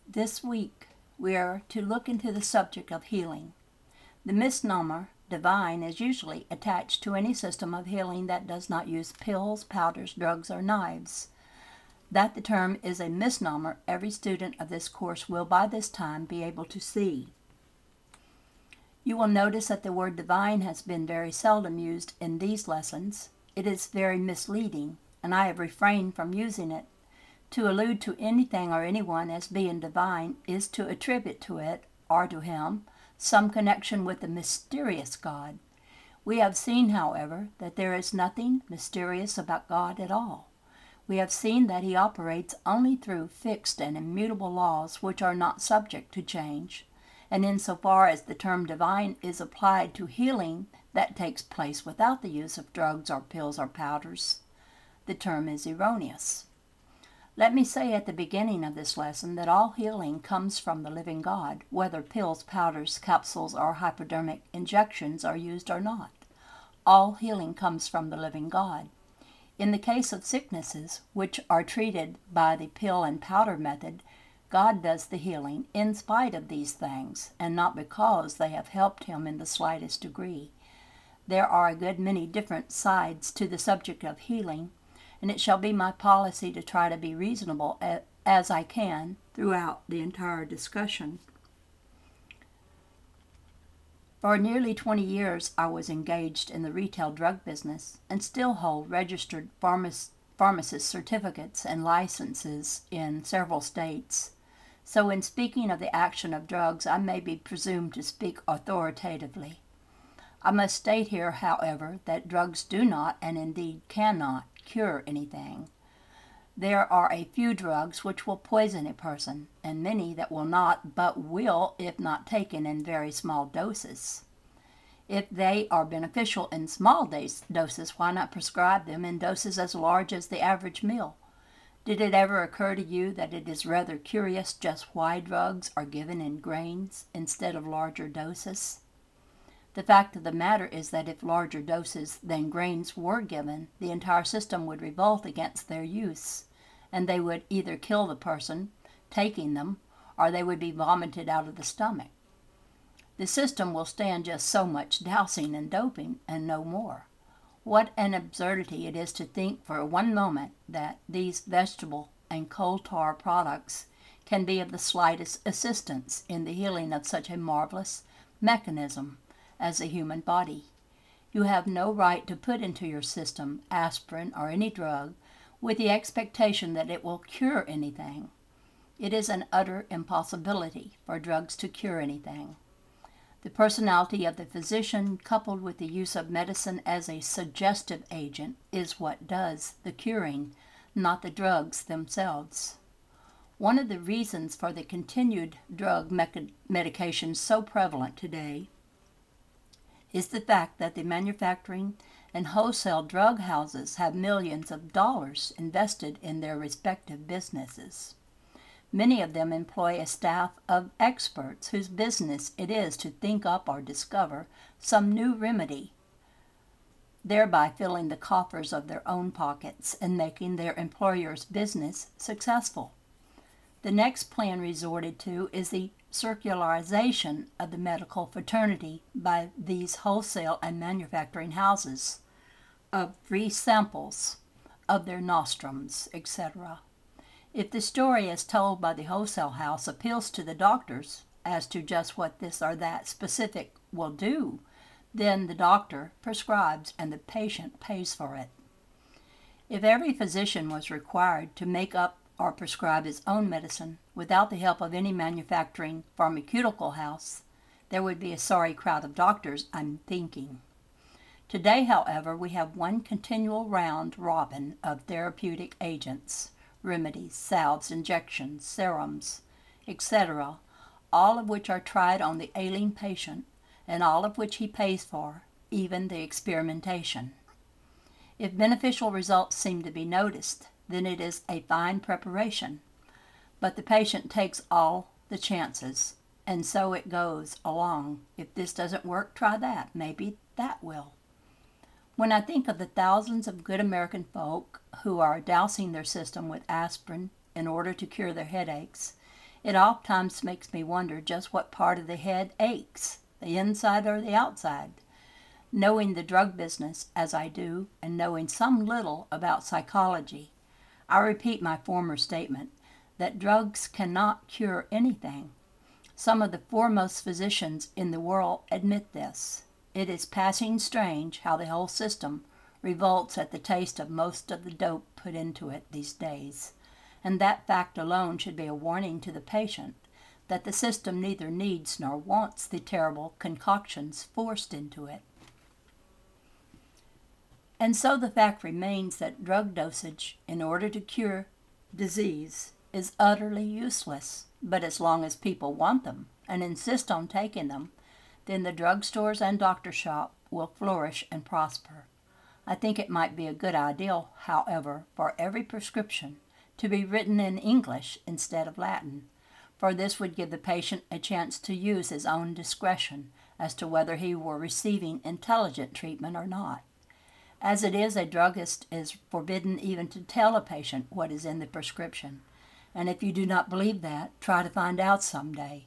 This week, we are to look into the subject of healing. The misnomer, divine, is usually attached to any system of healing that does not use pills, powders, drugs, or knives. That the term is a misnomer, every student of this course will by this time be able to see. You will notice that the word divine has been very seldom used in these lessons. It is very misleading, and I have refrained from using it. To allude to anything or anyone as being divine is to attribute to it, or to him, some connection with the mysterious God. We have seen, however, that there is nothing mysterious about God at all. We have seen that he operates only through fixed and immutable laws which are not subject to change, and insofar as the term divine is applied to healing that takes place without the use of drugs or pills or powders, the term is erroneous. Let me say at the beginning of this lesson that all healing comes from the living God, whether pills, powders, capsules, or hypodermic injections are used or not. All healing comes from the living God. In the case of sicknesses, which are treated by the pill and powder method, God does the healing in spite of these things, and not because they have helped him in the slightest degree. There are a good many different sides to the subject of healing, and it shall be my policy to try to be reasonable as I can throughout the entire discussion. For nearly 20 years I was engaged in the retail drug business and still hold registered pharmacist certificates and licenses in several states. So in speaking of the action of drugs, I may be presumed to speak authoritatively. I must state here, however, that drugs do not, and indeed cannot, cure anything. There are a few drugs which will poison a person, and many that will not, but will if not taken in very small doses. If they are beneficial in small doses, why not prescribe them in doses as large as the average meal? Did it ever occur to you that it is rather curious just why drugs are given in grains instead of larger doses? The fact of the matter is that if larger doses than grains were given, the entire system would revolt against their use, and they would either kill the person taking them, or they would be vomited out of the stomach. The system will stand just so much dousing and doping, and no more. What an absurdity it is to think for one moment that these vegetable and coal tar products can be of the slightest assistance in the healing of such a marvelous mechanism as the human body. You have no right to put into your system aspirin or any drug with the expectation that it will cure anything. It is an utter impossibility for drugs to cure anything. The personality of the physician, coupled with the use of medicine as a suggestive agent, is what does the curing, not the drugs themselves. One of the reasons for the continued drug medication so prevalent today is the fact that the manufacturing and wholesale drug houses have millions of dollars invested in their respective businesses. Many of them employ a staff of experts whose business it is to think up or discover some new remedy, thereby filling the coffers of their own pockets and making their employer's business successful. The next plan resorted to is the circularization of the medical fraternity by these wholesale and manufacturing houses of free samples of their nostrums, etc. If the story as told by the wholesale house appeals to the doctors as to just what this or that specific will do, then the doctor prescribes and the patient pays for it. If every physician was required to make up or prescribe his own medicine without the help of any manufacturing pharmaceutical house, there would be a sorry crowd of doctors, I'm thinking. Today, however, we have one continual round robin of therapeutic agents, remedies, salves, injections, serums, etc., all of which are tried on the ailing patient, and all of which he pays for, even the experimentation. If beneficial results seem to be noticed, then it is a fine preparation, but the patient takes all the chances, and so it goes along. If this doesn't work, try that. Maybe that will. When I think of the thousands of good American folk who are dousing their system with aspirin in order to cure their headaches, It oftentimes makes me wonder just what part of the head aches, the inside or the outside. Knowing the drug business as I do, and knowing some little about psychology, I repeat my former statement that drugs cannot cure anything. Some of the foremost physicians in the world admit this. It is passing strange how the whole system revolts at the taste of most of the dope put into it these days, and that fact alone should be a warning to the patient that the system neither needs nor wants the terrible concoctions forced into it. And so the fact remains that drug dosage, in order to cure disease, is utterly useless. But as long as people want them and insist on taking them, then the drugstores and doctor shop will flourish and prosper. I think it might be a good idea, however, for every prescription to be written in English instead of Latin, for this would give the patient a chance to use his own discretion as to whether he were receiving intelligent treatment or not. As it is, a druggist is forbidden even to tell a patient what is in the prescription. And if you do not believe that, try to find out someday.